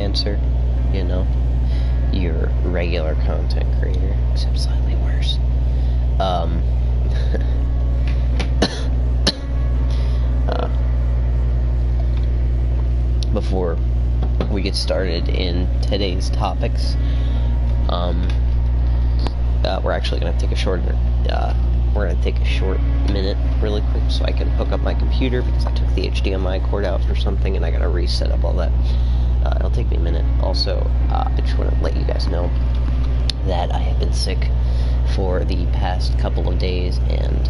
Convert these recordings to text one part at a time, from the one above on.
freelancer, you know, your regular content creator, except slightly worse. Before we get started in today's topics, we're actually going to take a short minute really quick so I can hook up my computer, because I took the HDMI cord out for something and I gotta reset up all that. It'll take me a minute. Also, I just want to let you guys know that I have been sick for the past couple of days, and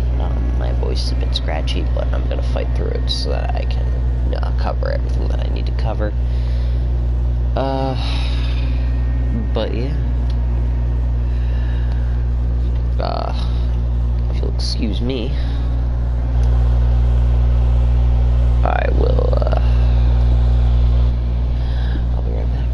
my voice is a bit scratchy, but I'm gonna fight through it so that I can cover everything that I need to cover. But yeah. If you'll excuse me, I will, I'll be right back.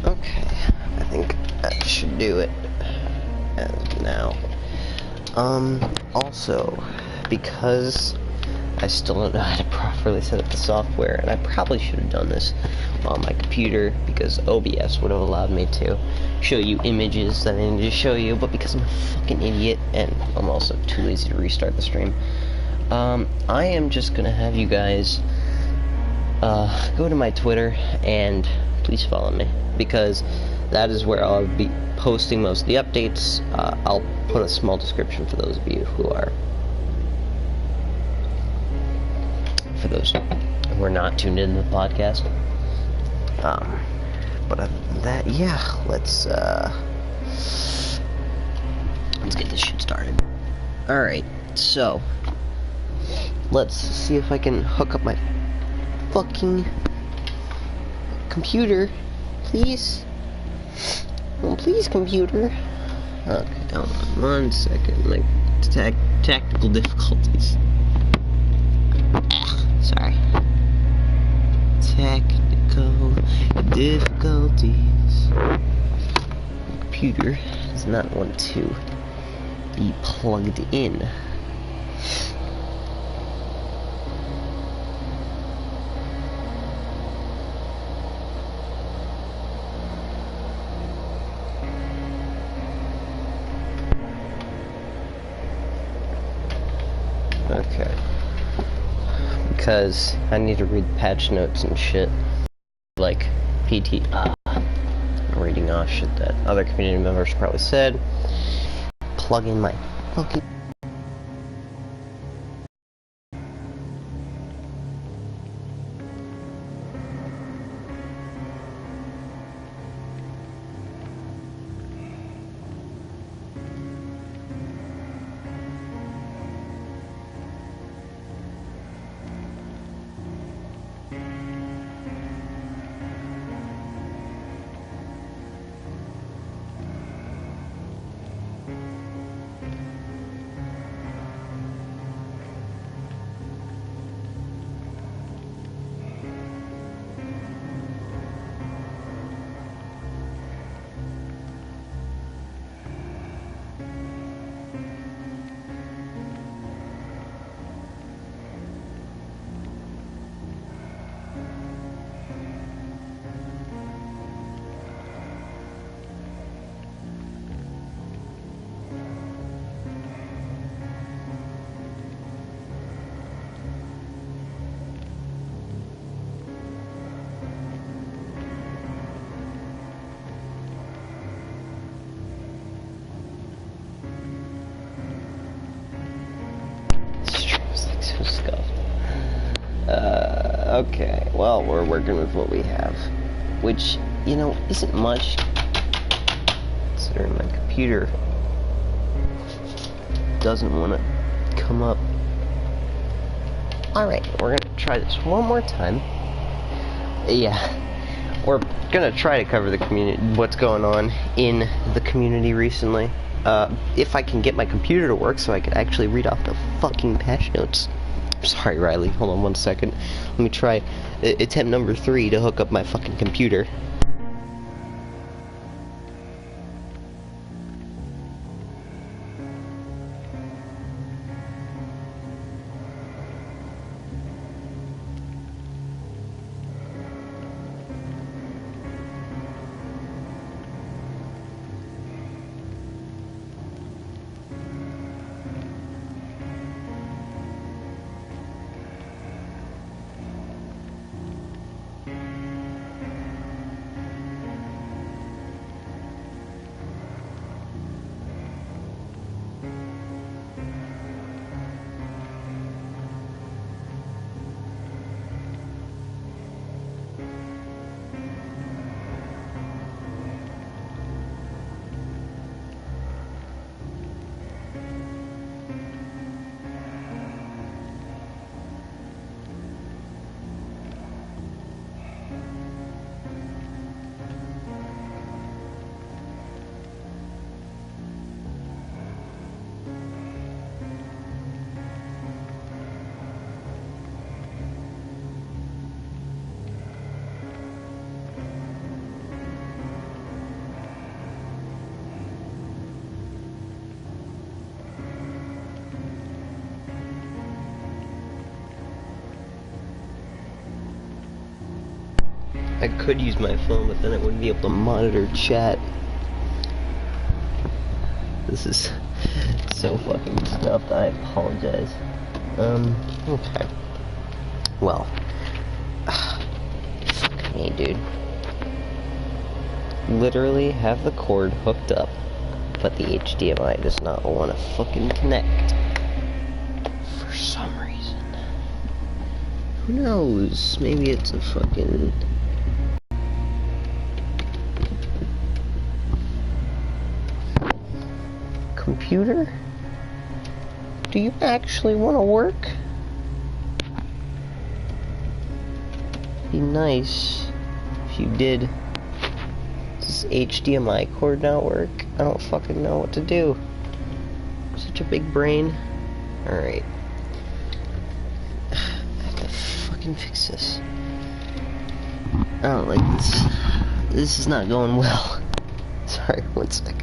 Okay, I think that should do it as now. Also, because I still don't know how to properly set up the software, and I probably should have done this on my computer, because OBS would have allowed me to show you images that I needed to show you, but because I'm a fucking idiot, and I'm also too lazy to restart the stream, I am just gonna have you guys, go to my Twitter, and please follow me, because that is where I'll be posting most of the updates. I'll put a small description for those of you who are, for those who are not tuned into the podcast. But other than that, yeah, let's get this shit started. Alright, so let's see if I can hook up my fucking computer, please. Oh, please, computer. Okay, hold on 1 second. Like, tactical difficulties. Sorry. Technical difficulties. The computer does not want to be plugged in. Okay. Because I need to read patch notes and shit. Like, reading off shit that other community members probably said. Plug in my fucking... so scuffed. Okay, well, we're working with what we have. Which, you know, isn't much, considering my computer doesn't want to come up. Alright, we're gonna try this one more time. Yeah, we're gonna try to cover the community, what's going on in the community recently. If I can get my computer to work so I can actually read off the fucking patch notes. Sorry, Riley, hold on one second. Let me try attempt number 3 to hook up my fucking computer. I could use my phone, but then I wouldn't be able to monitor chat. This is so fucking stuffed, I apologize. Okay. Well. Fuck me, dude. Literally have the cord hooked up, but the HDMI does not want to fucking connect. For some reason. Who knows? Maybe it's a fucking... computer? Do you actually want to work? Be nice if you did. Does HDMI cord not work? I don't fucking know what to do. Such a big brain. Alright. I have to fucking fix this. I don't like this. This is not going well. Sorry, one second.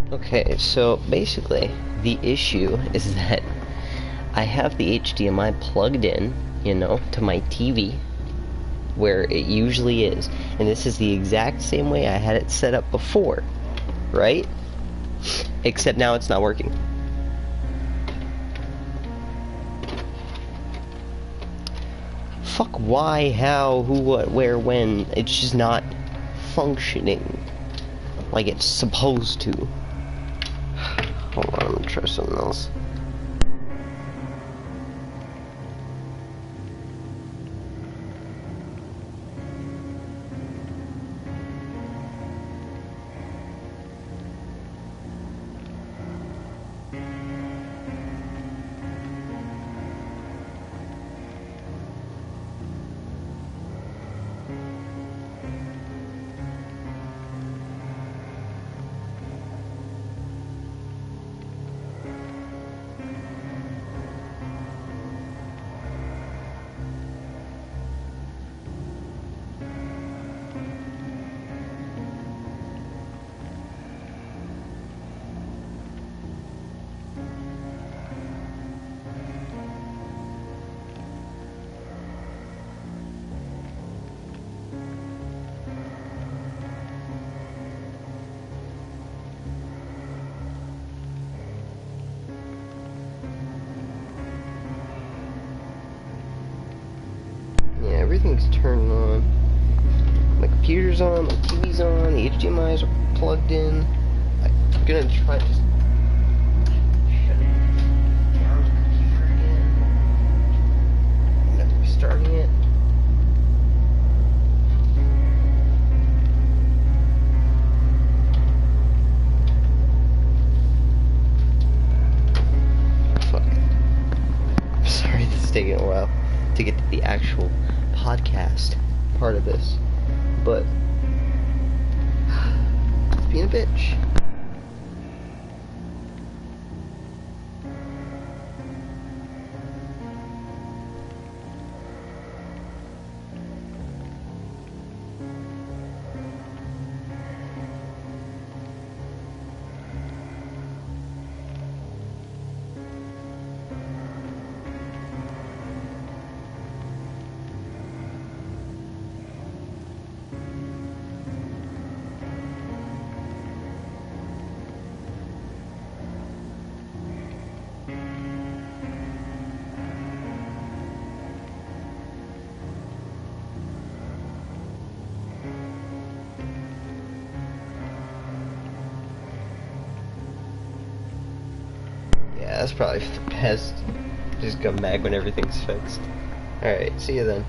Okay, so basically, the issue is that I have the HDMI plugged in, you know, to my TV, where it usually is. And this is the exact same way I had it set up before, right? Except now it's not working. Fuck why, how, who, what, where, when. It's just not functioning like it's supposed to. Hold on, I'm gonna try something else. everything's turned on. My computer's on, my TV's on, the HDMI's are plugged in. I'm gonna try to just shut it down the computer again. I'm gonna have to be starting it. Sorry, this is taking a while to get to the actual podcast part of this, but it's being a bitch. Yeah, that's probably the best. Just come back when everything's fixed. Alright, see you then.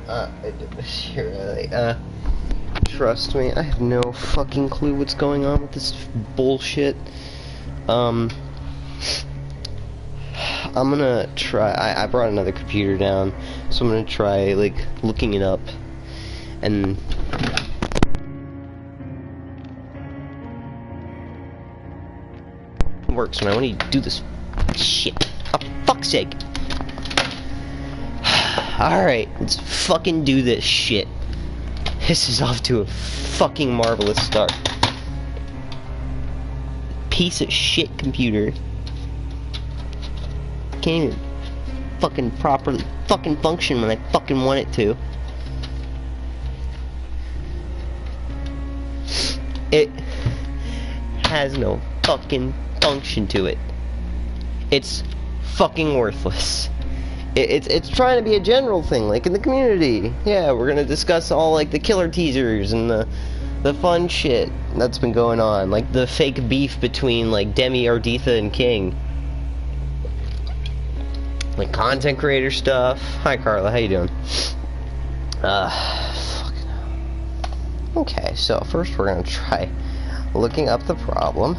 I did this here, trust me, I have no fucking clue what's going on with this bullshit. I'm gonna try, I brought another computer down, so I'm gonna try, like, looking it up, and... It works when I want to do this shit. For fuck's sake. Alright, let's fucking do this shit. This is off to a fucking marvelous start. Piece of shit computer. Can't even fucking properly fucking function when I fucking want it to. It has no fucking function to it. It's fucking worthless. It's trying to be a general thing, like in the community. Yeah, we're gonna discuss all like the killer teasers and the fun shit that's been going on, like the fake beef between like Demi, Arditha, and King. Like content creator stuff. Hi Carla, how you doing? Fucking hell. Okay, so first we're gonna try looking up the problem.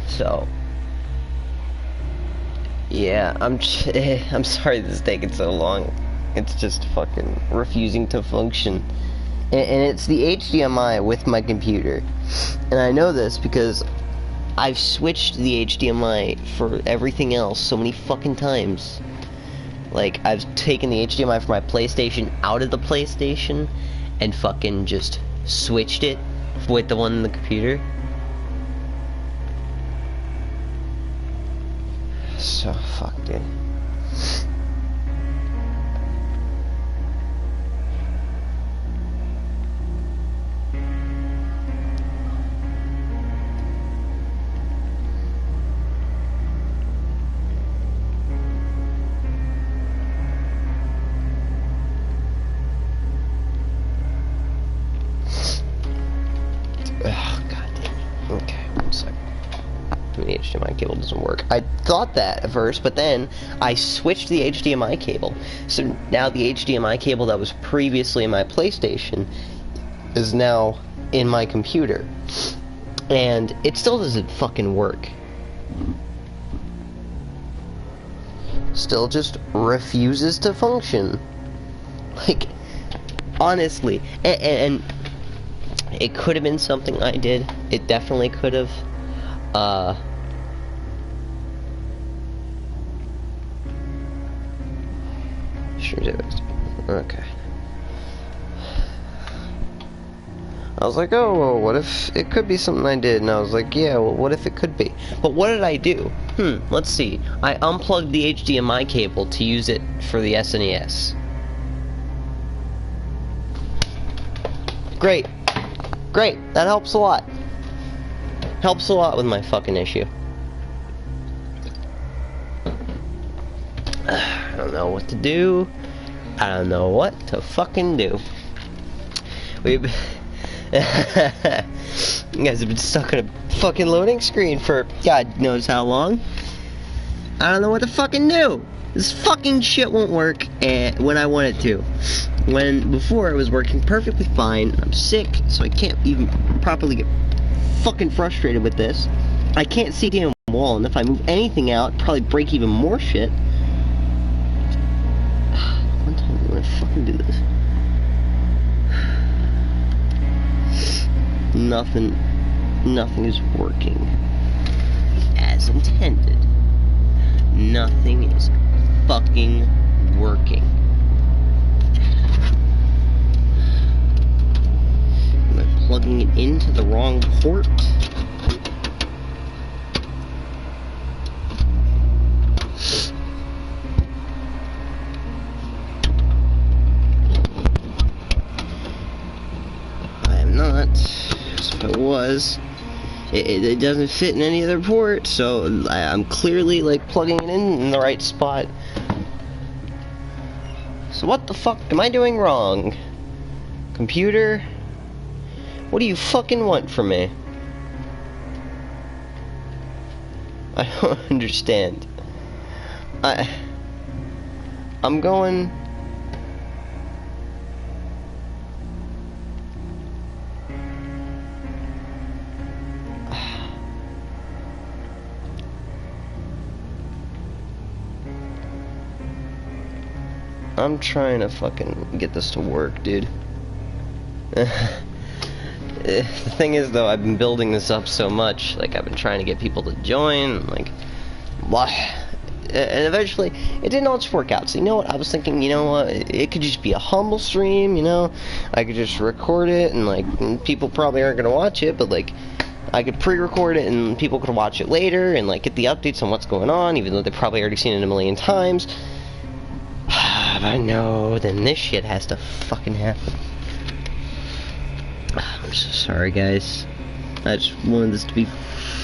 So, yeah, I'm sorry this is taking so long. It's just fucking refusing to function. And it's the HDMI with my computer. And I know this because I've switched the HDMI for everything else so many fucking times. Like, I've taken the HDMI from my PlayStation out of the PlayStation and fucking just switched it with the one in the computer. So, fuck, dude. Oh, god damn. Okay, one second. The HDMI cable doesn't work. I thought that at first, but then I switched the HDMI cable. So now the HDMI cable that was previously in my PlayStation is now in my computer. And it still doesn't fucking work. Still just refuses to function. Like, honestly. And it could have been something I did. It definitely could have. Sure did. Okay. I was like, oh, well, what if it could be something I did? And I was like, yeah, well, what if it could be? But what did I do? Let's see. I unplugged the HDMI cable to use it for the SNES. Great. Great. That helps a lot. Helps a lot with my fucking issue. I don't know what to do. I don't know what to fucking do. You guys have been stuck on a fucking loading screen for God knows how long. I don't know what to fucking do. This fucking shit won't work when I want it to. When before it was working perfectly fine. I'm sick, so I can't even properly get fucking frustrated with this. I can't see the damn wall, and if I move anything out, it'd probably break even more shit. One time I'm gonna fucking do this. Nothing is working as intended. Nothing is fucking working. Am I plugging it into the wrong port? If it was, it doesn't fit in any other port, so I'm clearly like plugging it in the right spot. So what the fuck am I doing wrong? Computer? What do you fucking want from me? I don't understand. I'm going... I'm trying to fucking get this to work, dude. The thing is, though, I've been building this up so much. Like, I've been trying to get people to join, like, blah. And eventually, it didn't all just work out. So, you know what? I was thinking, you know what? It could just be a humble stream, you know? I could just record it, and, like, people probably aren't going to watch it, but, like, I could pre-record it, and people could watch it later, and, like, get the updates on what's going on, even though they've probably already seen it a million times. I know, then this shit has to fucking happen. I'm so sorry, guys. I just wanted this to be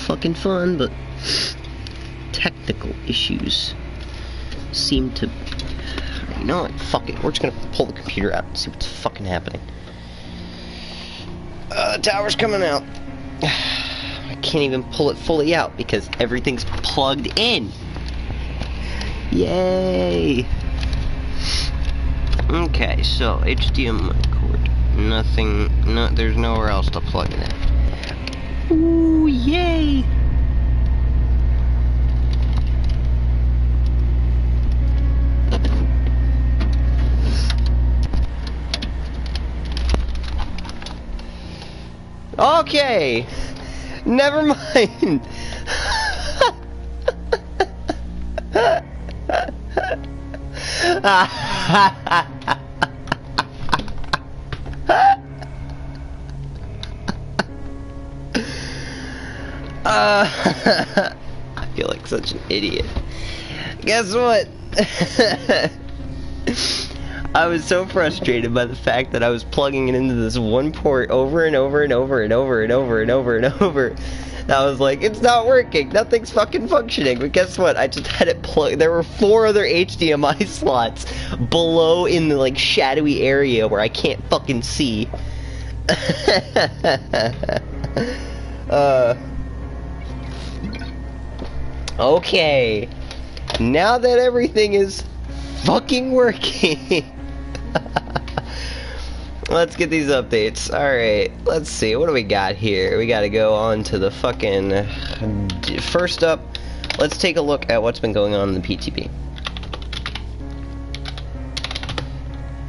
fucking fun, but technical issues seem to... You know what? Fuck it. We're just gonna pull the computer out and see what's fucking happening. The tower's coming out. I can't even pull it fully out because everything's plugged in. Yay! Okay, so HDMI cord. Nothing, there's nowhere else to plug it in. Ooh, yay! Okay! Never mind! I feel like such an idiot. Guess what? I was so frustrated by the fact that I was plugging it into this one port over and over and over and over and over and over and over. I was like, it's not working, nothing's fucking functioning. But guess what? I just had it plugged. There were 4 other HDMI slots below in the like shadowy area where I can't fucking see. Okay. Now that everything is fucking working. Let's get these updates. Alright, let's see. What do we got here? We gotta go on to the fucking... First up, let's take a look at what's been going on in the PTB.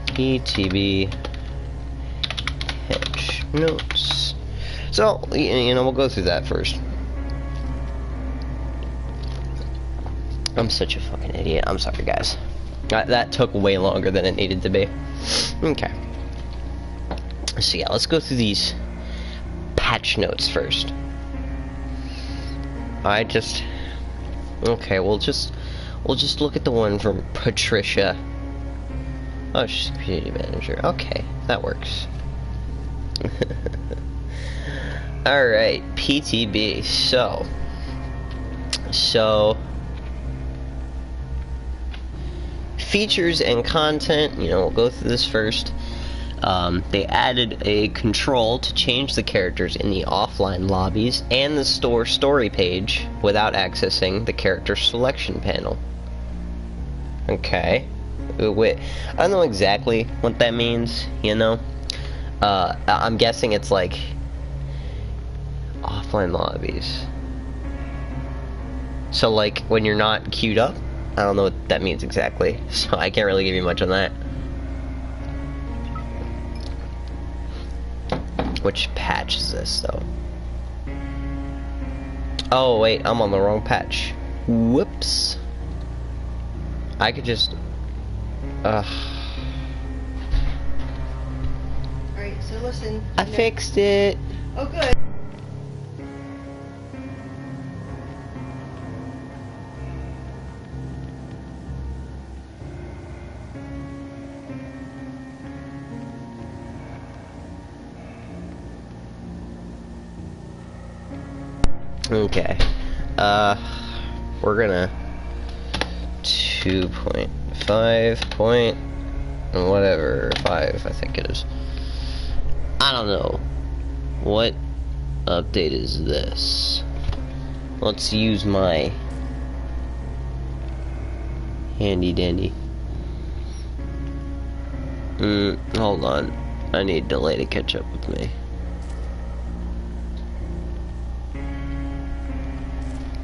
PTB... Patch notes. So, you know, we'll go through that first. I'm such a fucking idiot. I'm sorry, guys. That took way longer than it needed to be. Okay. So yeah, let's go through these patch notes first. Okay, we'll just look at the one from Patricia. Oh, she's community manager. Okay, that works. Alright, PTB. So features and content, you know, we'll go through this first. They added a control to change the characters in the offline lobbies and the store story page without accessing the character selection panel. Okay. Wait, I don't know exactly what that means, you know? I'm guessing it's like offline lobbies. So like when you're not queued up? I don't know what that means exactly, so I can't really give you much on that. Which patch is this, though? Oh, wait, I'm on the wrong patch. Whoops. I could just... Alright, so listen. I fixed it. Oh, good. Okay. We're gonna 2.5 point whatever 5 I think it is. I don't know. What update is this? Let's use my handy dandy. Hold on. I need delay to catch up with me.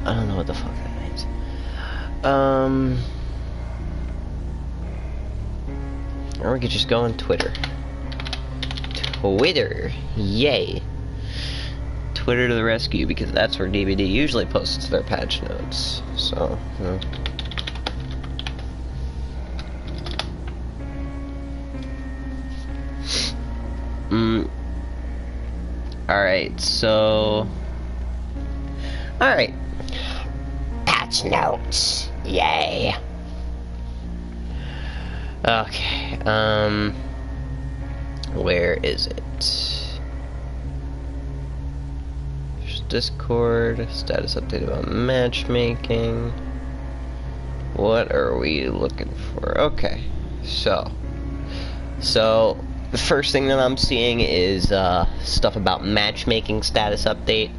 I don't know what the fuck that means. Or we could just go on Twitter. Twitter, yay! Twitter to the rescue, because that's where DVD usually posts their patch notes. So, Alright, so... Alright. Patch notes. Yay. Okay, where is it? There's Discord, status update about matchmaking. What are we looking for? Okay, so the first thing that I'm seeing is stuff about matchmaking status update.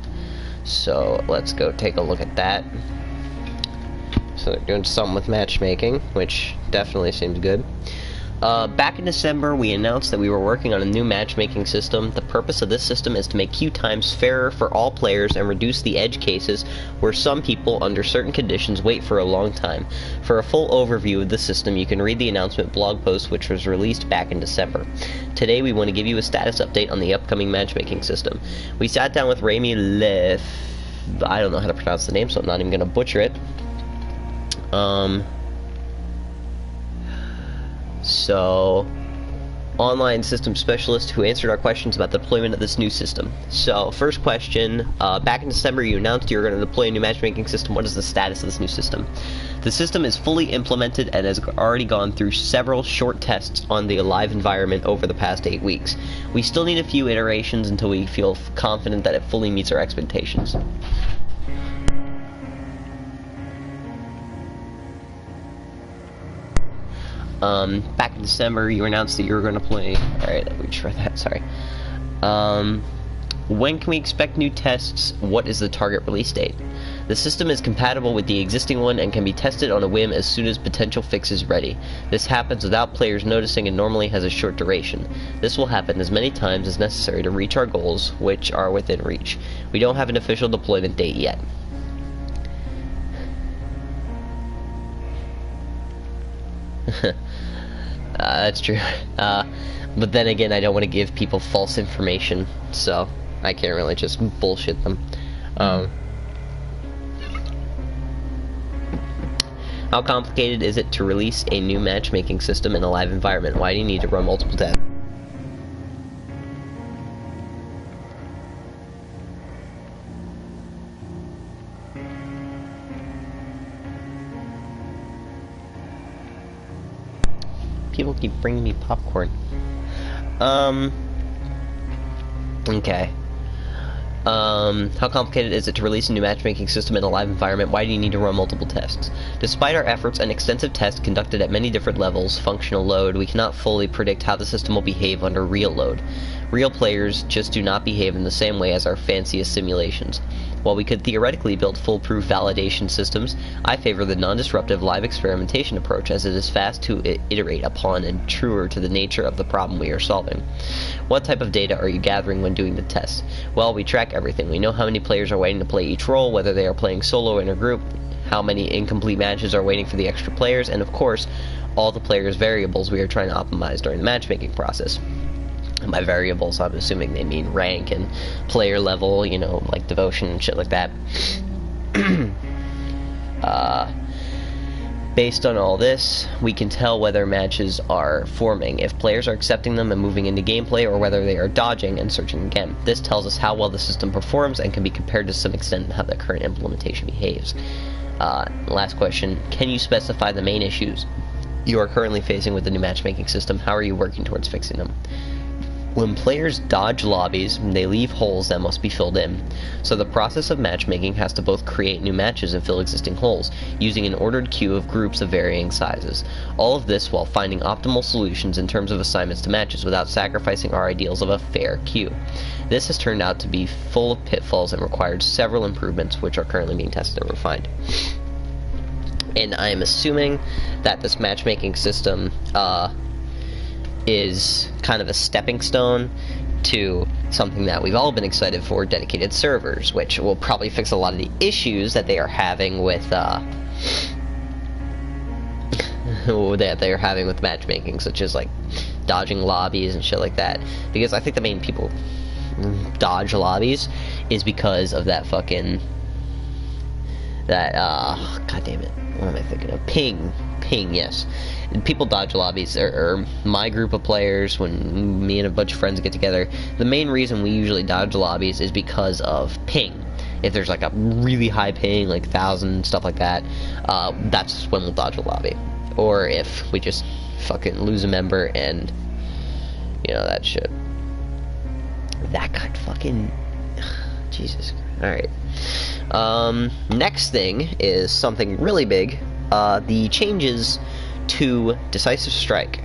So let's go take a look at that. So they're doing something with matchmaking, which definitely seems good. Back in December, we announced that we were working on a new matchmaking system. The purpose of this system is to make queue times fairer for all players and reduce the edge cases where some people, under certain conditions, wait for a long time. For a full overview of the system, you can read the announcement blog post, which was released back in December. Today, we want to give you a status update on the upcoming matchmaking system. We sat down with Rami Lef. I don't know how to pronounce the name, so I'm not even going to butcher it. So, online system specialist who answered our questions about the deployment of this new system. So, first question, back in December you announced you were going to deploy a new matchmaking system. What is the status of this new system? The system is fully implemented and has already gone through several short tests on the live environment over the past 8 weeks. We still need a few iterations until we feel confident that it fully meets our expectations. Back in December, you announced that you were going to play... Alright, let me try that, sorry. When can we expect new tests? What is the target release date? The system is compatible with the existing one and can be tested on a whim as soon as potential fix is ready. This happens without players noticing and normally has a short duration. This will happen as many times as necessary to reach our goals, which are within reach. We don't have an official deployment date yet. That's true. But then again, I don't want to give people false information, so I can't really just bullshit them. How complicated is it to release a new matchmaking system in a live environment? Why do you need to run multiple tests? People keep bringing me popcorn. Okay. How complicated is it to release a new matchmaking system in a live environment? Why do you need to run multiple tests? Despite our efforts and extensive tests conducted at many different levels, functional load, we cannot fully predict how the system will behave under real load. Real players just do not behave in the same way as our fanciest simulations. While we could theoretically build foolproof validation systems, I favor the non-disruptive live experimentation approach, as it is fast to iterate upon and truer to the nature of the problem we are solving. What type of data are you gathering when doing the tests? Well, we track everything. We know how many players are waiting to play each role, whether they are playing solo or in a group, how many incomplete matches are waiting for the extra players, and of course, all the players' variables we are trying to optimize during the matchmaking process. And by variables, I'm assuming they mean rank and player level, you know, like devotion and shit like that. Based on all this, we can tell whether matches are forming, if players are accepting them and moving into gameplay, or whether they are dodging and searching again. This tells us how well the system performs and can be compared to some extent how the current implementation behaves. Last question, can you specify the main issues you are currently facing with the new matchmaking system? How are you working towards fixing them? When players dodge lobbies, they leave holes that must be filled in. So the process of matchmaking has to both create new matches and fill existing holes, using an ordered queue of groups of varying sizes. All of this while finding optimal solutions in terms of assignments to matches without sacrificing our ideals of a fair queue. This has turned out to be full of pitfalls and required several improvements, which are currently being tested and refined. And I am assuming that this matchmaking system, is kind of a stepping stone to something that we've all been excited for, dedicated servers, which will probably fix a lot of the issues that they are having with matchmaking, such as like dodging lobbies and shit like that. Because I think the main people dodge lobbies is because of that fucking god damn it, what am I thinking of? Ping, yes. People dodge lobbies, or my group of players, when me and a bunch of friends get together, the main reason we usually dodge lobbies is because of ping. If there's like a really high ping, like 1,000, stuff like that, that's when we'll dodge a lobby. Or if we just fucking lose a member and, you know, that shit. That got fucking... Jesus. Alright. Next thing is something really big. The changes to Decisive Strike.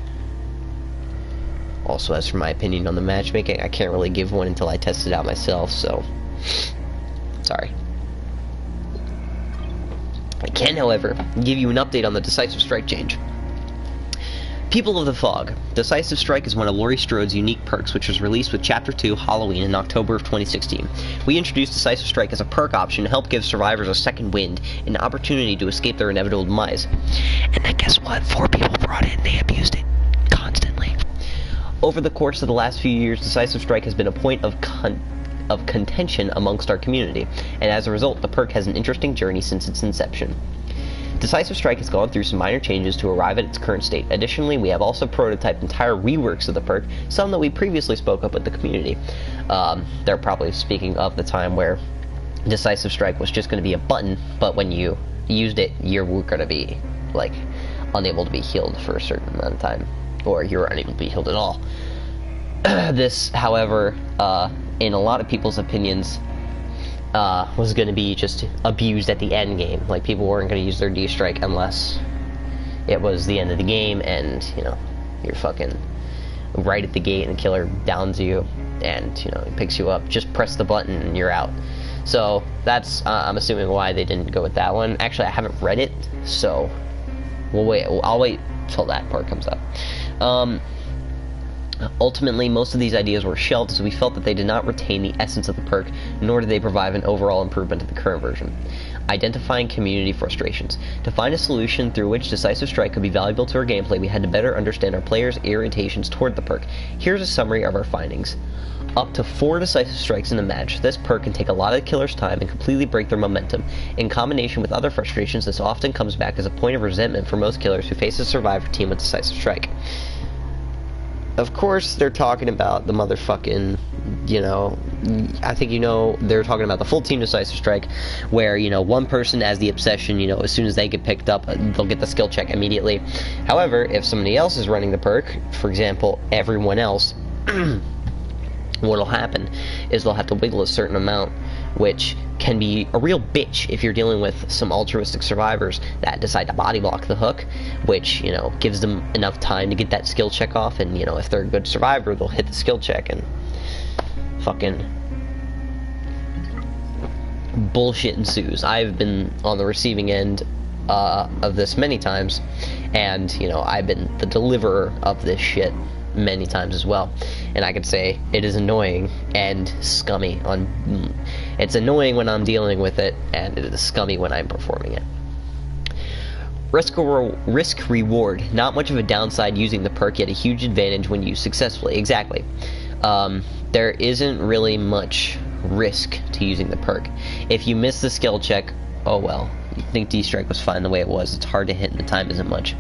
Also, as for my opinion on the matchmaking, I can't really give one until I test it out myself, so... Sorry. I can, however, give you an update on the Decisive Strike change. People of the Fog. Decisive Strike is one of Laurie Strode's unique perks, which was released with Chapter 2 Halloween in October of 2016. We introduced Decisive Strike as a perk option to help give survivors a second wind, an opportunity to escape their inevitable demise. And then guess what? 4 people brought it and they abused it. Constantly. Over the course of the last few years, Decisive Strike has been a point of contention amongst our community, and as a result, the perk has an interesting journey since its inception. Decisive Strike has gone through some minor changes to arrive at its current state. Additionally, we have also prototyped entire reworks of the perk, some that we previously spoke up with the community. They're probably speaking of the time where Decisive Strike was just going to be a button, but when you used it, you were going to be, like, unable to be healed for a certain amount of time, or you were unable to be healed at all. This, however, in a lot of people's opinions, was going to be just abused at the end game. Like, people weren't going to use their D-Strike unless it was the end of the game and, you know, you're fucking right at the gate and the killer downs you and, you know, he picks you up. Just press the button and you're out. So that's, I'm assuming, why they didn't go with that one. Actually, I haven't read it, so I'll wait till that part comes up. Ultimately, most of these ideas were shelved as we felt that they did not retain the essence of the perk, nor did they provide an overall improvement to the current version. Identifying community frustrations. To find a solution through which Decisive Strike could be valuable to our gameplay, we had to better understand our players' irritations toward the perk. Here's a summary of our findings. Up to 4 Decisive Strikes in a match, this perk can take a lot of the killer's time and completely break their momentum. In combination with other frustrations, this often comes back as a point of resentment for most killers who face a survivor team with Decisive Strike. Of course, they're talking about the motherfucking, you know, I think, you know, they're talking about the full team Decisive Strike, where, you know, one person has the obsession, you know, as soon as they get picked up, they'll get the skill check immediately. However, if somebody else is running the perk, for example, everyone else, what'll happen is they'll have to wiggle a certain amount, which can be a real bitch if you're dealing with some altruistic survivors that decide to body block the hook, which, you know, gives them enough time to get that skill check off, and, you know, if they're a good survivor, they'll hit the skill check, and fucking bullshit ensues. I've been on the receiving end of this many times, and, you know, I've been the deliverer of this shit many times as well, and I could say it is annoying and scummy. It's annoying when I'm dealing with it, and it is scummy when I'm performing it. Risk reward. Not much of a downside using the perk, yet a huge advantage when used successfully. Exactly. There isn't really much risk to using the perk. If you miss the skill check, oh well. You think D-Strike was fine the way it was. It's hard to hit and the time isn't much.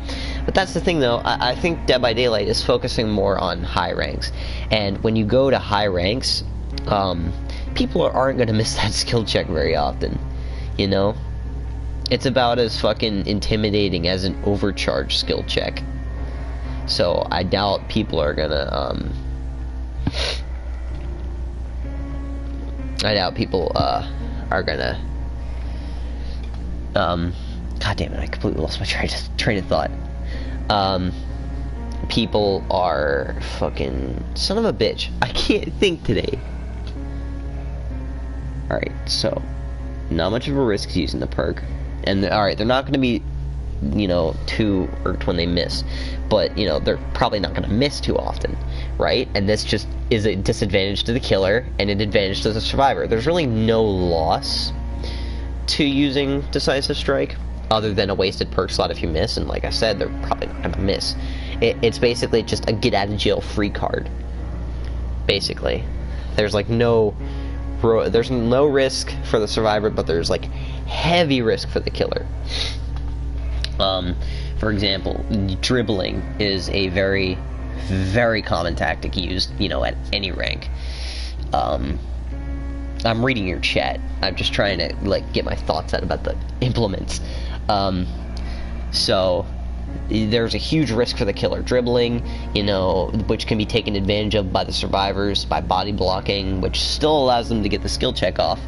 But that's the thing, though. I think Dead by Daylight is focusing more on high ranks. And when you go to high ranks, people aren't going to miss that skill check very often. You know? It's about as fucking intimidating as an overcharged skill check. So I doubt people are going to I doubt people are gonna. God damn it! I completely lost my train of thought. People are fucking son of a bitch. I can't think today. All right, so not much of a risk using the perk, and all right, they're not going to be, you know, too irked when they miss, but you know they're probably not going to miss too often, right? And this just is a disadvantage to the killer and an advantage to the survivor. There's really no loss to using Decisive Strike other than a wasted perk slot if you miss, and like I said, they're probably not going to miss. It's basically just a get out of jail free card. Basically, there's like there's no risk for the survivor, but there's like heavy risk for the killer. For example, dribbling is a very, very common tactic used, you know, at any rank. I'm reading your chat. I'm just trying to like get my thoughts out about the implements. So there's a huge risk for the killer dribbling, you know, which can be taken advantage of by the survivors by body blocking, which still allows them to get the skill check off.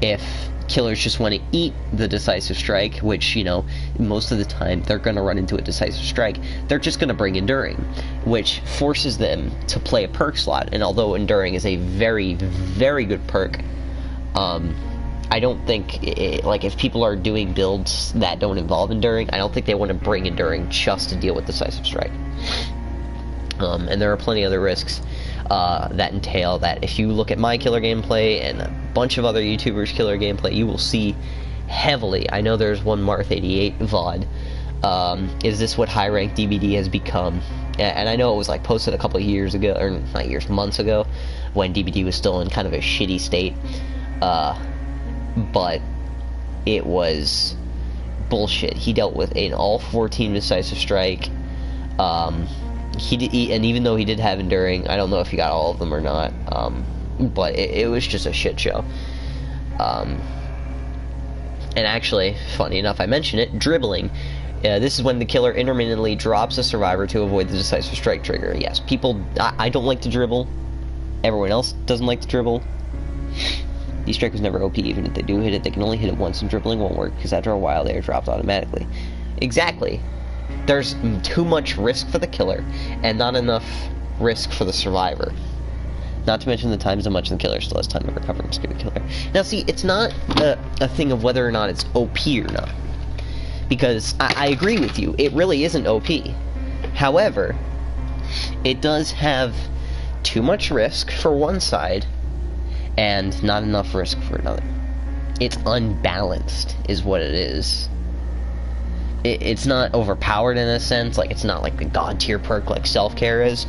If killers just want to eat the Decisive Strike, which, you know, most of the time they're going to run into a Decisive Strike, they're just going to bring Enduring, which forces them to play a perk slot. And although Enduring is a very, very good perk, I don't think, like, if people are doing builds that don't involve Enduring, I don't think they want to bring Enduring just to deal with Decisive Strike. And there are plenty of other risks that entail that. If you look at my killer gameplay and a bunch of other YouTubers' killer gameplay, you will see heavily. I know there's one Marth88 VOD. Is this what high rank DBD has become? And I know it was like posted a couple of years ago, or not years, months ago, when DBD was still in kind of a shitty state. But it was bullshit. He dealt with an all 14 Decisive Strike. And even though he did have Enduring, I don't know if he got all of them or not. But it was just a shit show. And actually, funny enough, I mentioned it, dribbling. This is when the killer intermittently drops a survivor to avoid the Decisive Strike trigger. Yes, people, I don't like to dribble. Everyone else doesn't like to dribble. These strikers never OP. Even if they do hit it, they can only hit it once, and dribbling won't work, because after a while they are dropped automatically. Exactly. There's too much risk for the killer, and not enough risk for the survivor. Not to mention the times how much the killer still has time to recover and skip the killer. Now see, it's not a thing of whether or not it's OP or not. Because I agree with you, it really isn't OP. However, it does have too much risk for one side, and not enough risk for another. It's unbalanced, is what it is. It's not overpowered in a sense, like it's not like the god tier perk like self-care is,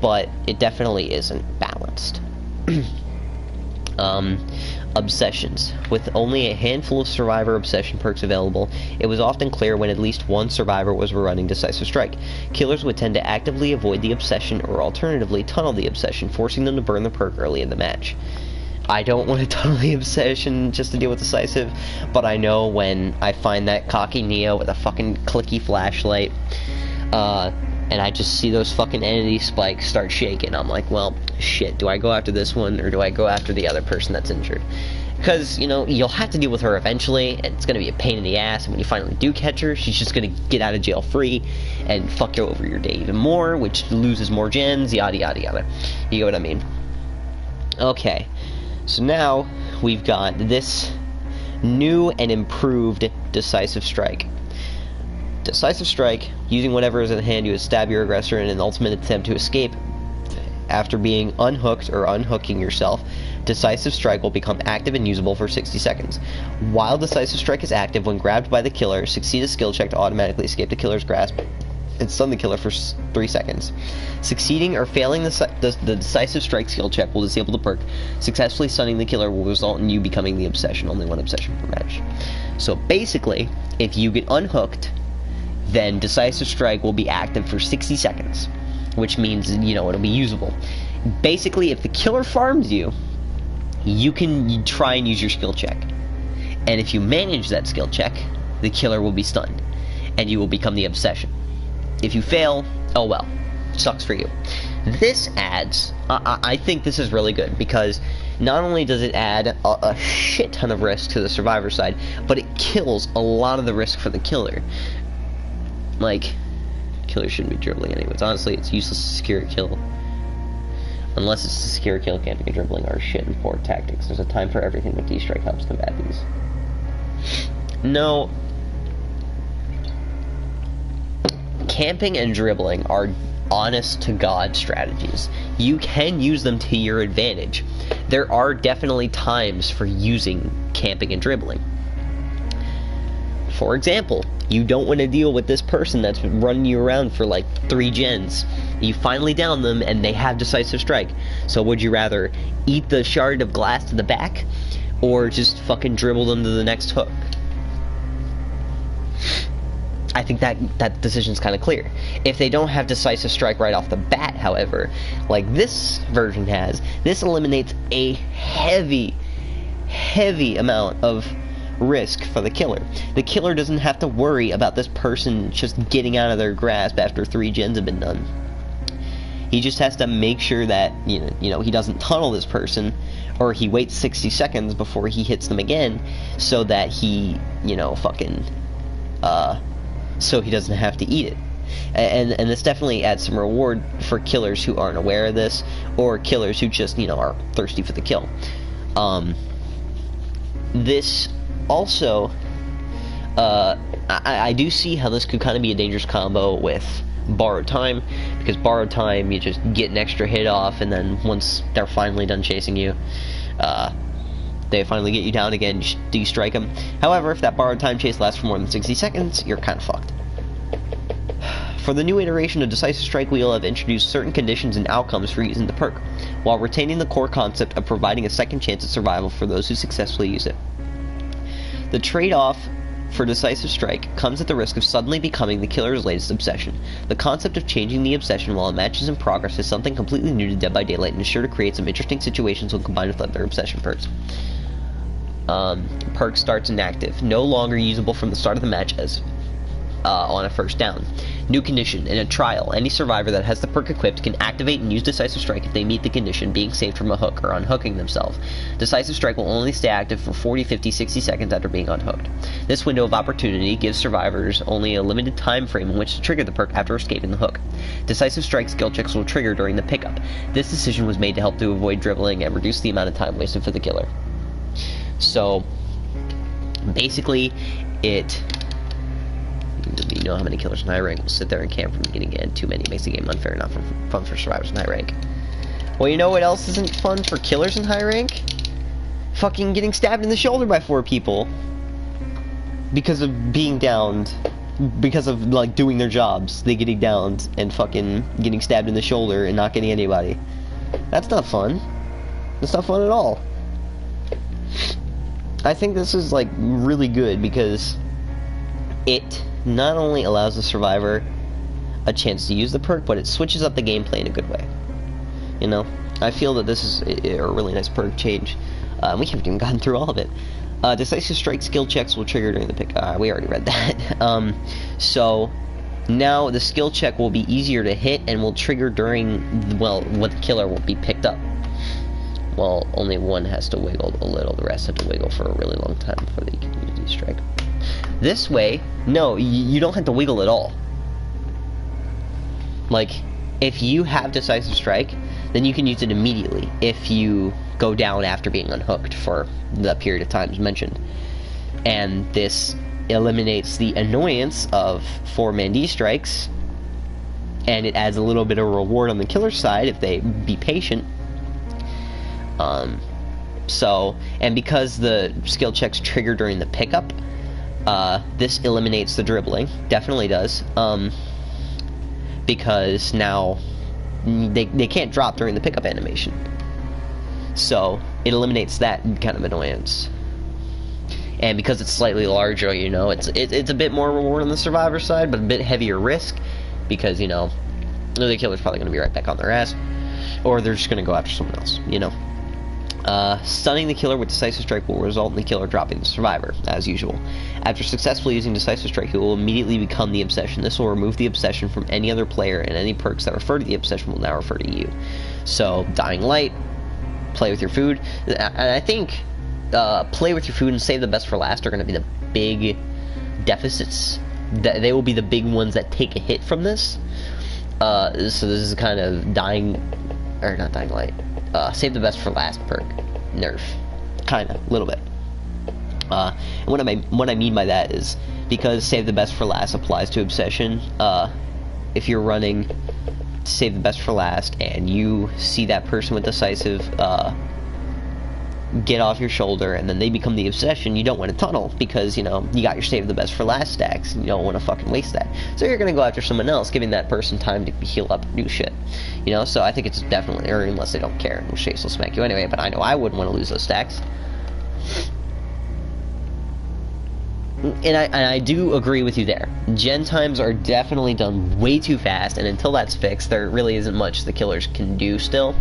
but it definitely isn't balanced. Obsessions. With only a handful of survivor obsession perks available, it was often clear when at least one survivor was running Decisive Strike. Killers would tend to actively avoid the obsession or alternatively tunnel the obsession, forcing them to burn the perk early in the match. I don't want to tunnel the obsession just to deal with Decisive, but I know when I find that cocky Neo with a fucking clicky flashlight, and I just see those fucking entity spikes start shaking, I'm like, well, shit, do I go after this one, or do I go after the other person that's injured? Because, you know, you'll have to deal with her eventually, and it's gonna be a pain in the ass, and when you finally do catch her, she's just gonna get out of jail free, and fuck you over your day even more, which loses more gens, yada yada yada. You get what I mean? Okay. So now, we've got this new and improved Decisive Strike. Decisive Strike, using whatever is in hand, you would stab your aggressor in an ultimate attempt to escape. After being unhooked or unhooking yourself, Decisive Strike will become active and usable for 60 seconds. While Decisive Strike is active, when grabbed by the killer, succeed a skill check to automatically escape the killer's grasp and stun the killer for 3 seconds. Succeeding or failing the Decisive Strike skill check will disable the perk. Successfully stunning the killer will result in you becoming the obsession, only one obsession per match. So basically, if you get unhooked, then Decisive Strike will be active for 60 seconds, which means, you know, it'll be usable. Basically, if the killer farms you, you can try and use your skill check. And if you manage that skill check, the killer will be stunned, and you will become the obsession. If you fail, oh well, sucks for you. This adds, I think this is really good, because not only does it add a shit ton of risk to the survivor side, but it kills a lot of the risk for the killer. Like, killer shouldn't be dribbling anyways. Honestly, it's useless to secure a kill. Unless it's to secure a kill, camping and dribbling are shit and poor tactics. There's a time for everything, but D-Strike helps combat these. No. Camping and dribbling are honest-to-God strategies. You can use them to your advantage. There are definitely times for using camping and dribbling. For example, you don't want to deal with this person that's been running you around for like 3 gens. You finally down them and they have decisive strike. So would you rather eat the shard of glass to the back or just fucking dribble them to the next hook? I think that decision's kind of clear. If they don't have decisive strike right off the bat, however, like this version has, this eliminates a heavy amount of risk for the killer. The killer doesn't have to worry about this person just getting out of their grasp after 3 gens have been done. He just has to make sure that, you know, he doesn't tunnel this person, or he waits 60 seconds before he hits them again, so that he, you know, fucking, so he doesn't have to eat it. And this definitely adds some reward for killers who aren't aware of this, or killers who just, you know, are thirsty for the kill. This also, I do see how this could kind of be a dangerous combo with Borrowed Time, because Borrowed Time, you just get an extra hit off, and then once they're finally done chasing you, they finally get you down again, you D-Strike them. However, if that Borrowed Time chase lasts for more than 60 seconds, you're kind of fucked. For the new iteration of Decisive Strike, we will have introduced certain conditions and outcomes for using the perk, while retaining the core concept of providing a second chance at survival for those who successfully use it. The trade-off for Decisive Strike comes at the risk of suddenly becoming the killer's latest obsession. The concept of changing the obsession while a match is in progress is something completely new to Dead by Daylight and is sure to create some interesting situations when combined with other obsession perks. Perk starts inactive, no longer usable from the start of the match as on a first down. New condition. In a trial, any survivor that has the perk equipped can activate and use Decisive Strike if they meet the condition, being saved from a hook or unhooking themselves. Decisive Strike will only stay active for 40, 50, 60 seconds after being unhooked. This window of opportunity gives survivors only a limited time frame in which to trigger the perk after escaping the hook. Decisive Strike skill checks will trigger during the pickup. This decision was made to help to avoid dribbling and reduce the amount of time wasted for the killer. So, basically, you know how many killers in high rank will sit there and camp from the beginning to end. Too many makes the game unfair, not fun for survivors in high rank. Well, you know what else isn't fun for killers in high rank? Fucking getting stabbed in the shoulder by 4 people. Because of being downed. Because of, like, doing their jobs. They getting downed and fucking getting stabbed in the shoulder and not getting anybody. That's not fun. That's not fun at all. I think this is, like, really good because it not only allows the survivor a chance to use the perk, but it switches up the gameplay in a good way. You know? I feel that this is a really nice perk change. We haven't even gotten through all of it. Decisive Strike skill checks will trigger during the pick. We already read that. So, now the skill check will be easier to hit and will trigger during, well, when the killer will be picked up. Well, only one has to wiggle a little, the rest have to wiggle for a really long time before they can use D-Strike. This way, no, you don't have to wiggle at all. Like, if you have Decisive Strike, then you can use it immediately if you go down after being unhooked for the period of time mentioned. And this eliminates the annoyance of 4-man D-Strikes, and it adds a little bit of reward on the killer's side if they be patient. And because the skill checks trigger during the pickup, this eliminates the dribbling. Definitely does. Because now they can't drop during the pickup animation. So it eliminates that kind of annoyance. And because it's slightly larger, you know, it's a bit more reward on the survivor side, but a bit heavier risk, because, you know, the killer's probably going to be right back on their ass, or they're just going to go after someone else, you know. Stunning the killer with Decisive Strike will result in the killer dropping the survivor, as usual. After successfully using Decisive Strike, it will immediately become the obsession. This will remove the obsession from any other player, and any perks that refer to the obsession will now refer to you. So, Dying Light, play with your food. And I think play with your food and save the best for last are going to be the big deficits. They will be the big ones that take a hit from this. So this is kind of not dying light. Save the best for last perk nerf, kind of, a little bit. And what I mean by that is because save the best for last applies to obsession. If you're running save the best for last and you see that person with decisive get off your shoulder and then they become the obsession, you don't want to tunnel because, you know, you got your save the best for last stacks and you don't want to fucking waste that. So you're going to go after someone else, giving that person time to heal up and do shit. You know, so I think it's definitely, or unless they don't care, which Chase will smack you anyway, but I know I wouldn't want to lose those stacks. And I do agree with you there. Gen times are definitely done way too fast, and until that's fixed, there really isn't much the killers can do still.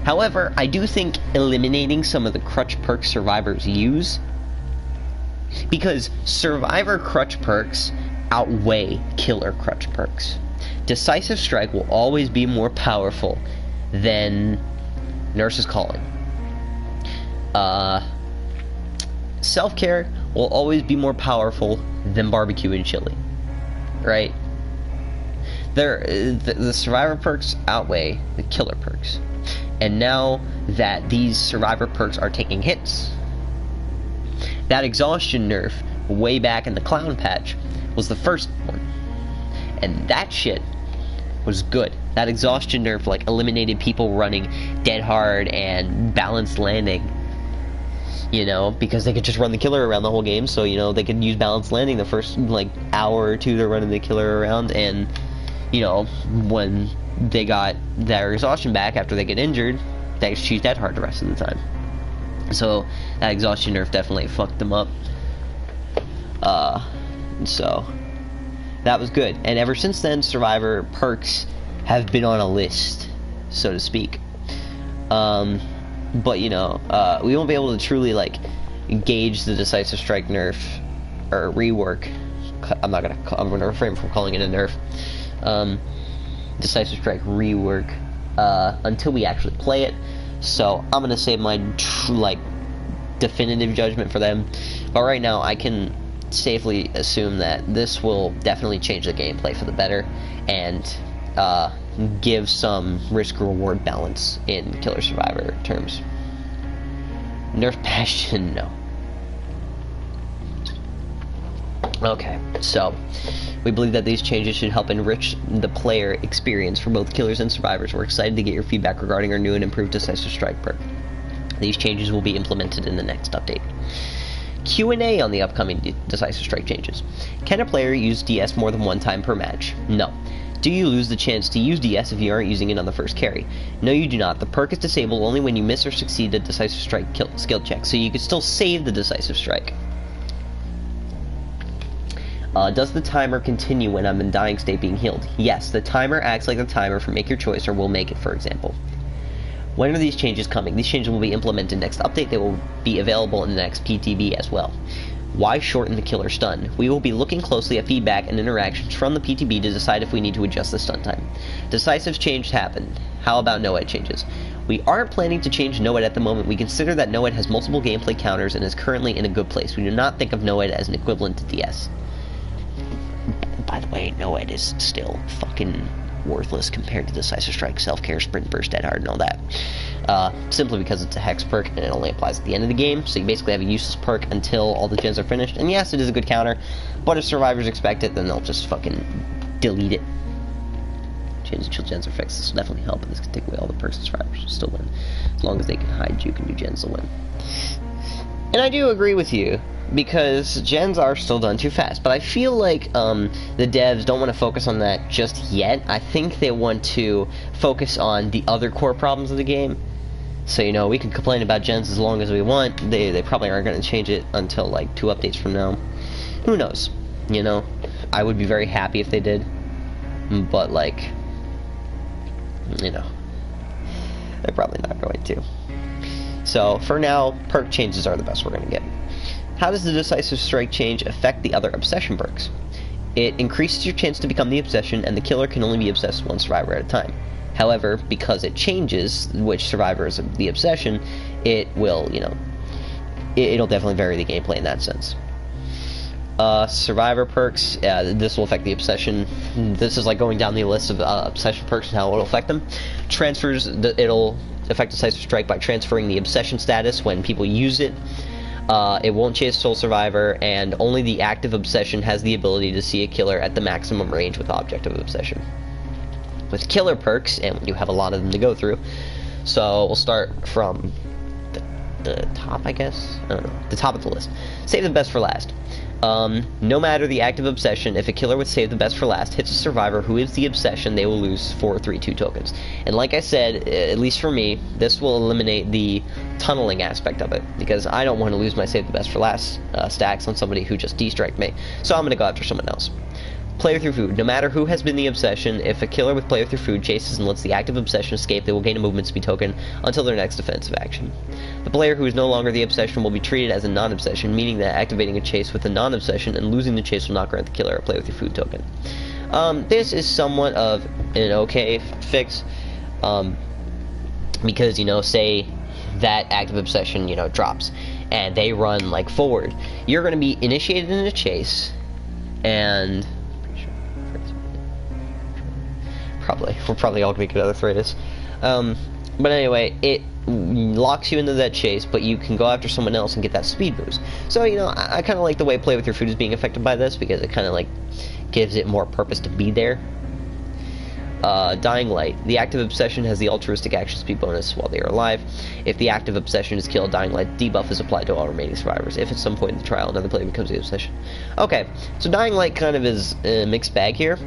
However, I do think eliminating some of the crutch perks survivors use, because survivor crutch perks outweigh killer crutch perks. Decisive strike will always be more powerful than Nurse's Calling. Self-care will always be more powerful than barbecue and chili, right? The survivor perks outweigh the killer perks. And now that these survivor perks are taking hits, that exhaustion nerf way back in the clown patch was the first one, and that shit was good. That exhaustion nerf like eliminated people running dead hard and balanced landing, you know, because they could just run the killer around the whole game. So, you know, they could use balanced landing the first like hour or two they're running the killer around, and you know, when they got their exhaustion back after they get injured, they just choose dead hard the rest of the time. So that exhaustion nerf definitely fucked them up. So that was good. And ever since then, survivor perks have been on a list, so to speak. But you know, we won't be able to truly like gauge the decisive strike nerf or rework. I'm gonna refrain from calling it a nerf. Decisive strike rework until we actually play it. So I'm gonna save my like definitive judgment for them. But right now, I can safely assume that this will definitely change the gameplay for the better and give some risk-reward balance in killer survivor terms. Nerf Bastion, no. Okay, so we believe that these changes should help enrich the player experience for both killers and survivors. We're excited to get your feedback regarding our new and improved Decisive Strike perk. These changes will be implemented in the next update. Q&A on the upcoming Decisive Strike changes. Can a player use DS more than one time per match? No. Do you lose the chance to use DS if you aren't using it on the first carry? No, you do not. The perk is disabled only when you miss or succeed a Decisive Strike skill check, so you can still save the Decisive Strike. Does the timer continue when I'm in dying state being healed? Yes, the timer acts like the timer for Make Your Choice or Will Make It, for example. When are these changes coming? These changes will be implemented next update. They will be available in the next PTB as well. Why shorten the killer stun? We will be looking closely at feedback and interactions from the PTB to decide if we need to adjust the stun time. Decisive change happened. How about NOED changes? We aren't planning to change NOED at the moment. We consider that NOED has multiple gameplay counters and is currently in a good place. We do not think of NOED as an equivalent to DS. By the way, NOED is still fucking worthless compared to Decisive Strike, Self-Care, Sprint Burst, Dead Hard, and all that. Simply because it's a hex perk and it only applies at the end of the game, so you basically have a useless perk until all the gens are finished. And yes, it is a good counter, but if survivors expect it, then they'll just fucking delete it. Change until gens are fixed. This will definitely help, but this can take away all the perks and survivors will still win. As long as they can hide juke and do gens, they'll win. And I do agree with you, because gens are still done too fast, but I feel like the devs don't want to focus on that just yet. I think they want to focus on the other core problems of the game. So, you know, we can complain about gens as long as we want. They probably aren't going to change it until like 2 updates from now. Who knows? You know, I would be very happy if they did, but like, you know, they're probably not going to. So for now, perk changes are the best we're going to get. How does the Decisive Strike change affect the other obsession perks? It increases your chance to become the obsession, and the killer can only be obsessed one survivor at a time. However, because it changes which survivor is the obsession, it will, you know, it'll definitely vary the gameplay in that sense. Survivor perks, this will affect the obsession. This is like going down the list of obsession perks and how it'll affect them. Transfers, it'll affect Decisive Strike by transferring the obsession status when people use it. It won't chase Sole Survivor, and only the active obsession has the ability to see a killer at the maximum range with Object of Obsession. With killer perks, and you have a lot of them to go through, so we'll start from the top, I guess? I don't know. The top of the list. Save the best for last. No matter the active obsession, if a killer with Save the Best for Last hits a survivor who is the obsession, they will lose 4 3-2 tokens. And like I said, at least for me, this will eliminate the tunneling aspect of it, because I don't want to lose my Save the Best for Last stacks on somebody who just de-striked me, so I'm going to go after someone else. Player through food. No matter who has been the obsession, if a killer with player through food chases and lets the active obsession escape, they will gain a movement speed token until their next defensive action. The player who is no longer the obsession will be treated as a non-obsession, meaning that activating a chase with a non-obsession and losing the chase will not grant the killer a player with your food token. This is somewhat of an okay fix, because, you know, say that active obsession, you know, drops, and they run, like, forward. You're going to be initiated in a chase, and we're probably all gonna make another Thratus. But anyway, it locks you into that chase, but you can go after someone else and get that speed boost. So, you know, I kind of like the way Play With Your Food is being affected by this, because it kind of, like, gives it more purpose to be there. Dying Light. The active obsession has the altruistic action speed bonus while they are alive. If the active obsession is killed, Dying Light debuff is applied to all remaining survivors. If at some point in the trial another player becomes the obsession. Okay, so Dying Light kind of is a mixed bag here.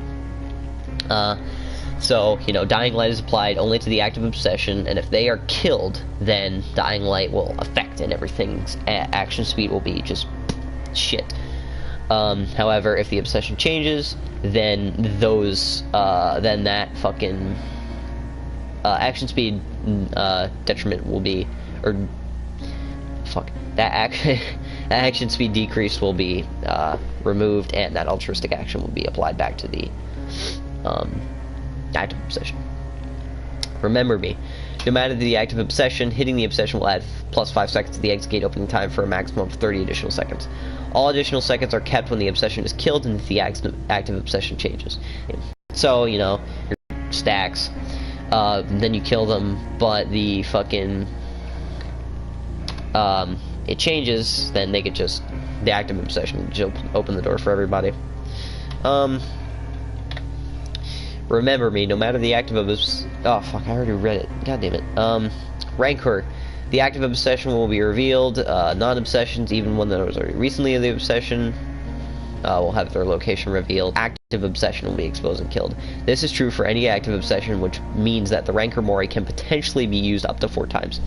So, you know, Dying Light is applied only to the active obsession, and if they are killed, then Dying Light will affect, and everything's action speed will be just shit. However, if the obsession changes, then then that fucking action speed detriment will be, or fuck, that action speed decrease will be removed, and that altruistic action will be applied back to the active obsession. Remember me. No matter the active obsession, hitting the obsession will add +5 seconds to the exit gate opening time for a maximum of 30 additional seconds. All additional seconds are kept when the obsession is killed and the active obsession changes. So, you know, your stacks, then you kill them, but the fucking, it changes, then they could just, the active obsession just open the door for everybody. Remember me, no matter the active oh fuck, I already read it. God damn it. Rancor. The active obsession will be revealed. Non-obsessions, even one that was already recently the obsession, will have their location revealed. Active obsession will be exposed and killed. This is true for any active obsession, which means that the Rancor Mori can potentially be used up to 4 times.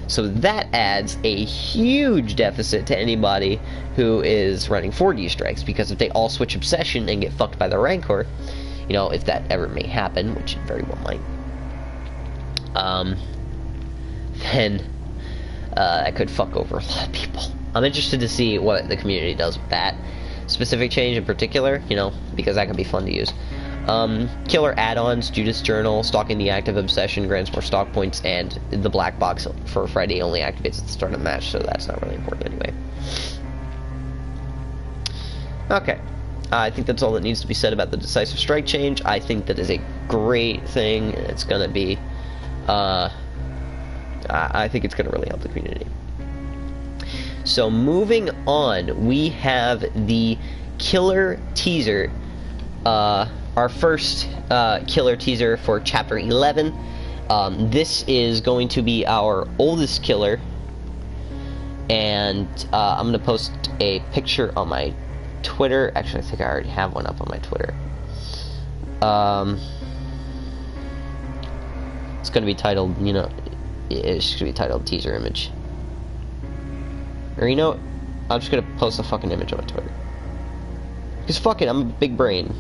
So that adds a huge deficit to anybody who is running 4D strikes, because if they all switch obsession and get fucked by the Rancor, you know, if that ever may happen, which it very well might, then that could fuck over a lot of people. I'm interested to see what the community does with that specific change in particular, you know, because that can be fun to use. Killer add-ons, Judas Journal, Stalking the Active Obsession grants more stock points, and the black box for Friday only activates at the start of the match, so that's not really important anyway. Okay. I think that's all that needs to be said about the Decisive Strike change. I think that is a great thing. It's gonna be, I think it's gonna really help the community. So moving on, we have the killer teaser, our first killer teaser for Chapter 11. This is going to be our oldest killer, and I'm gonna post a picture on my Twitter. Actually, I think I already have one up on my Twitter. It's gonna be titled, you know, it's just gonna be titled teaser image. Or, you know, I'm just gonna post a fucking image on my Twitter. Because fuck it, I'm a big brain.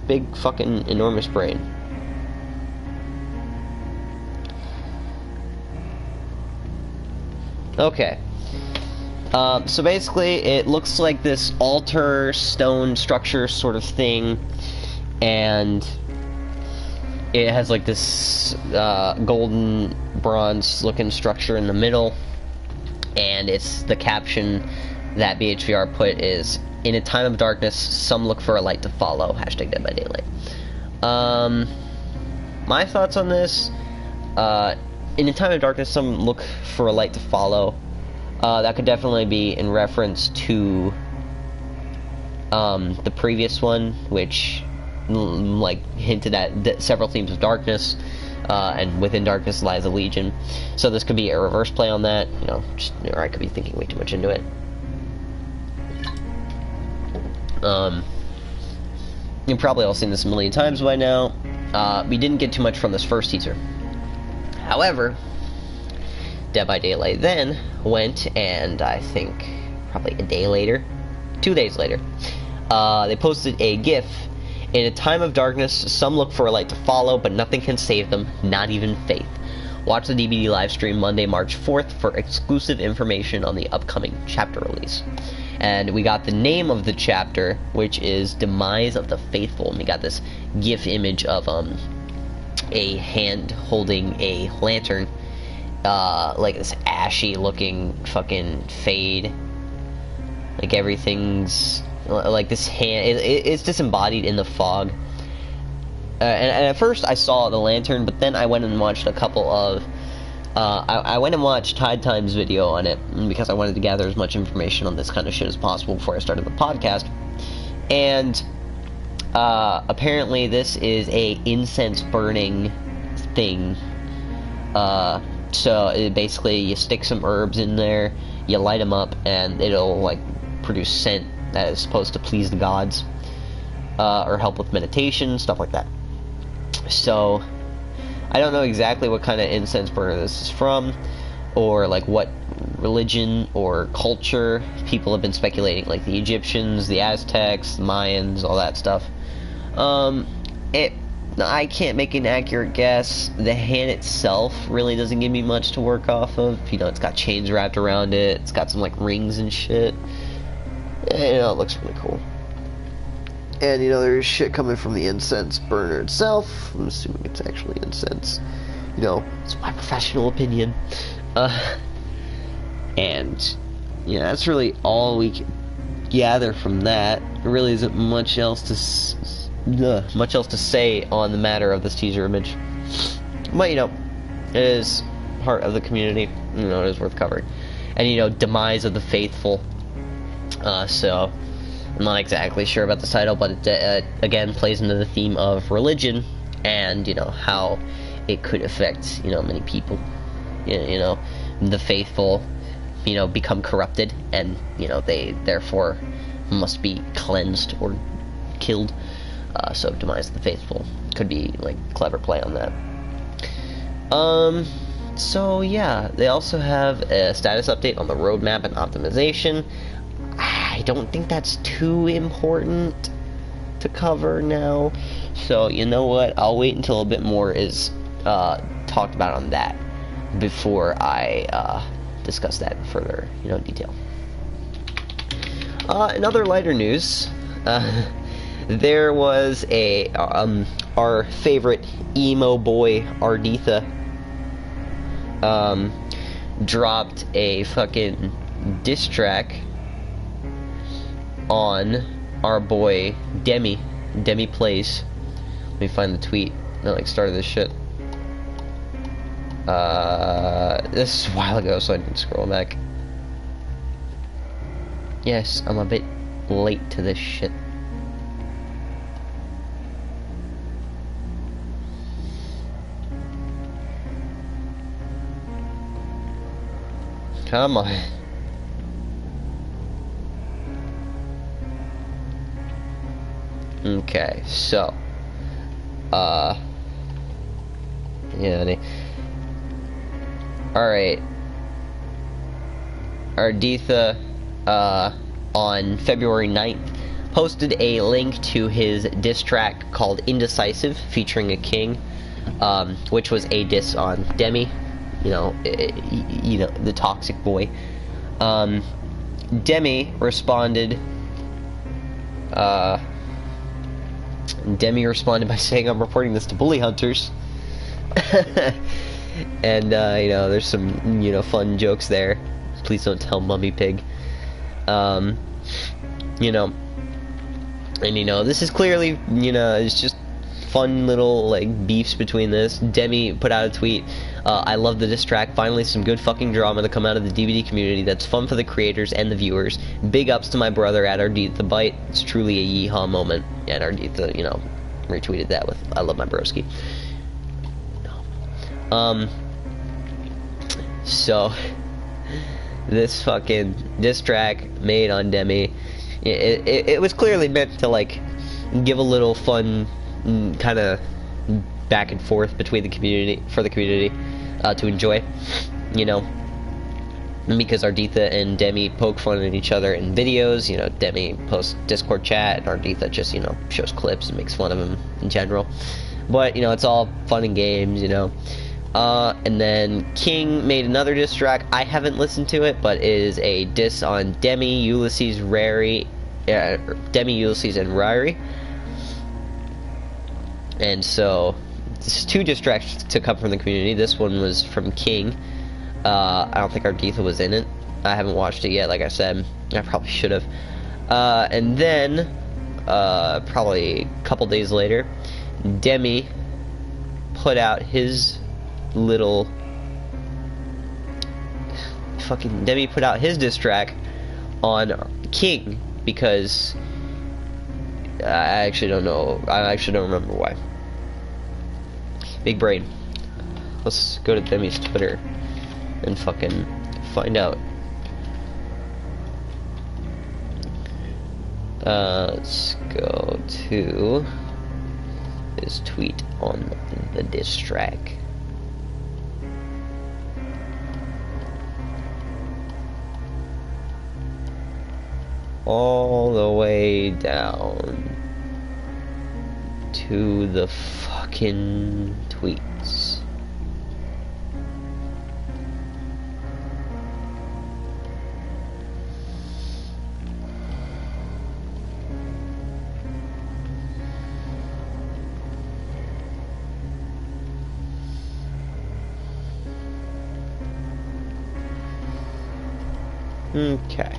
Big fucking enormous brain. Okay. So basically, it looks like this altar stone structure sort of thing, and it has like this golden bronze looking structure in the middle, and it's the caption that BHVR put is, "In a time of darkness, some look for a light to follow. Hashtag Dead by Daylight." My thoughts on this, in a time of darkness, some look for a light to follow. That could definitely be in reference to the previous one, which like hinted at several themes of darkness, and within darkness lies a legion. So this could be a reverse play on that, or I could be thinking way too much into it. You've probably all seen this a million times by now. We didn't get too much from this first teaser. However, Dead by Daylight then went, and I think probably a day later, 2 days later, they posted a GIF. "In a time of darkness, some look for a light to follow, but nothing can save them, not even faith. Watch the DBD livestream Monday, March 4th for exclusive information on the upcoming chapter release." And we got the name of the chapter, which is Demise of the Faithful. And we got this GIF image of a hand holding a lantern, like this ashy looking fucking fade. Like everything's like this hand, it's disembodied in the fog. And at first I saw the lantern, but then I went and watched a couple of I went and watched Tide Time's video on it because I wanted to gather as much information on this kind of shit as possible before I started the podcast. And apparently this is a incense burning thing. So basically you stick some herbs in there, you light them up, and it'll like produce scent that is supposed to please the gods, or help with meditation, stuff like that. So I don't know exactly what kind of incense burner this is from, or like what religion or culture. People have been speculating, like the Egyptians, the Aztecs, the Mayans, all that stuff. I can't make an accurate guess. The hand itself really doesn't give me much to work off of. It's got chains wrapped around it. It's got some like rings and shit. It looks really cool. And, there's shit coming from the incense burner itself. I'm assuming it's actually incense. It's my professional opinion. And, that's really all we can gather from that. There really isn't much else to say on the matter of this teaser image. But, it is part of the community. It is worth covering. And, Demise of the Faithful. So I'm not exactly sure about the title, but it again plays into the theme of religion and how it could affect many people. The faithful become corrupted, and they therefore must be cleansed or killed. So Demise of the Faithful could be like clever play on that. So yeah, they also have a status update on the roadmap and optimization. I don't think that's too important to cover now, so you know what, I'll wait until a bit more is talked about on that before I discuss that in further detail. In other lighter news, there was our favorite emo boy Arditha dropped a fucking diss track on our boy Demi Plays. Let me find the tweet that started this shit. This is a while ago, so I didn't scroll back. Yes, I'm a bit late to this shit. Come on. Okay, so alright, Arditha on February 9th posted a link to his diss track called Indecisive featuring a king, which was a diss on Demi, the toxic boy. Demi responded Demi responded by saying, "I'm reporting this to bully hunters." And, you know, there's some, you know, fun jokes there. Please don't tell Mummy Pig. You know, and, you know, this is clearly, you know, it's just fun little, like, beefs between this. Demi put out a tweet, "I love the diss track. Finally some good fucking drama to come out of the DVD community that's fun for the creators and the viewers. Big ups to my brother at Arditha Bite. It's truly a yeehaw moment." And Arditha, you know, retweeted that with, "I love my broski." So, this fucking diss track made on Demi, it was clearly meant to, like, give a little fun kind of back and forth between the community, for the community to enjoy, you know, because Arditha and Demi poke fun at each other in videos. You know, Demi posts Discord chat, and Arditha just, you know, shows clips and makes fun of him in general. But, you know, it's all fun and games, you know. And then King made another diss track. I haven't listened to it, but it is a diss on Demi, Ulysses, Rary, Demi, Ulysses, and Rary. And so, this is 2 diss tracks to come from the community. This one was from King. I don't think Arditha was in it. I haven't watched it yet, like I said. I probably should have. And then, probably a couple days later, Demi put out his little... Demi put out his diss track on King, because... I actually don't know. I actually don't remember why. Big brain. Let's go to Demi's Twitter and fucking find out. Let's go to his tweet on the diss track. All the way down to the fucking tweets. Okay.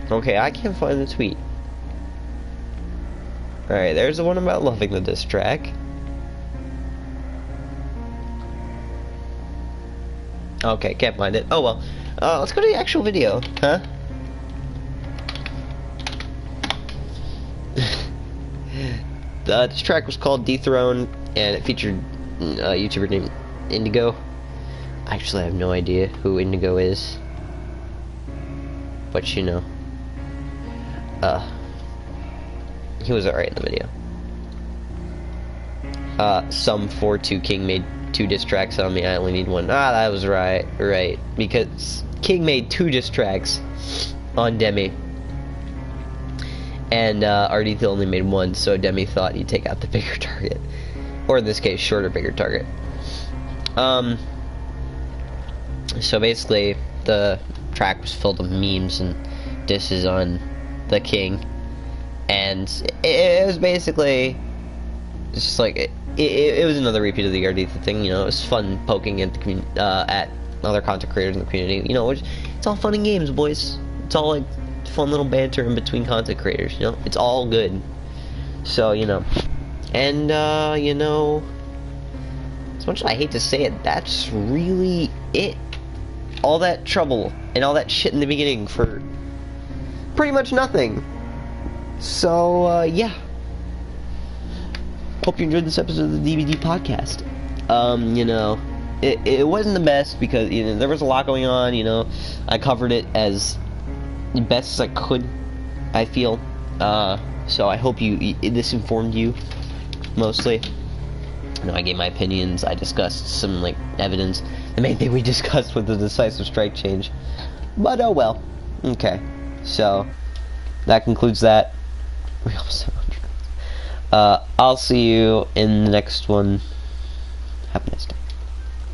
Okay, I can't find the tweet. Alright, there's the one about loving the diss track. Okay, can't find it. Oh well. Let's go to the actual video, huh? This track was called Dethrone, and it featured a YouTuber named Indigo. I actually have no idea who Indigo is. But you know. He was alright in the video. Some 4-2 King made 2 diss tracks on me. I only need 1. That was right. Because King made 2 diss tracks on Demi. And Arditha only made 1, so Demi thought he'd take out the bigger target. Or in this case, shorter, bigger target. So basically, the track was filled with memes and disses on the King. And it was basically just like it was another repeat of the Arditha thing. You know, it was fun poking at the at other content creators in the community. You know, it's all fun and games, boys. It's all like fun little banter in between content creators. You know, it's all good. So you know, and you know, as much as I hate to say it, that's really it. All that trouble and all that shit in the beginning for pretty much nothing. So, yeah. Hope you enjoyed this episode of the DVD podcast. You know, it wasn't the best because, you know, there was a lot going on, you know. I covered it as best as I could, I feel. So I hope this informed you, mostly. You know, I gave my opinions, I discussed some, like, evidence. The main thing we discussed was the decisive strike change. But, oh well. Okay. So, that concludes that. We almost have 100. I'll see you in the next one. Have a nice day.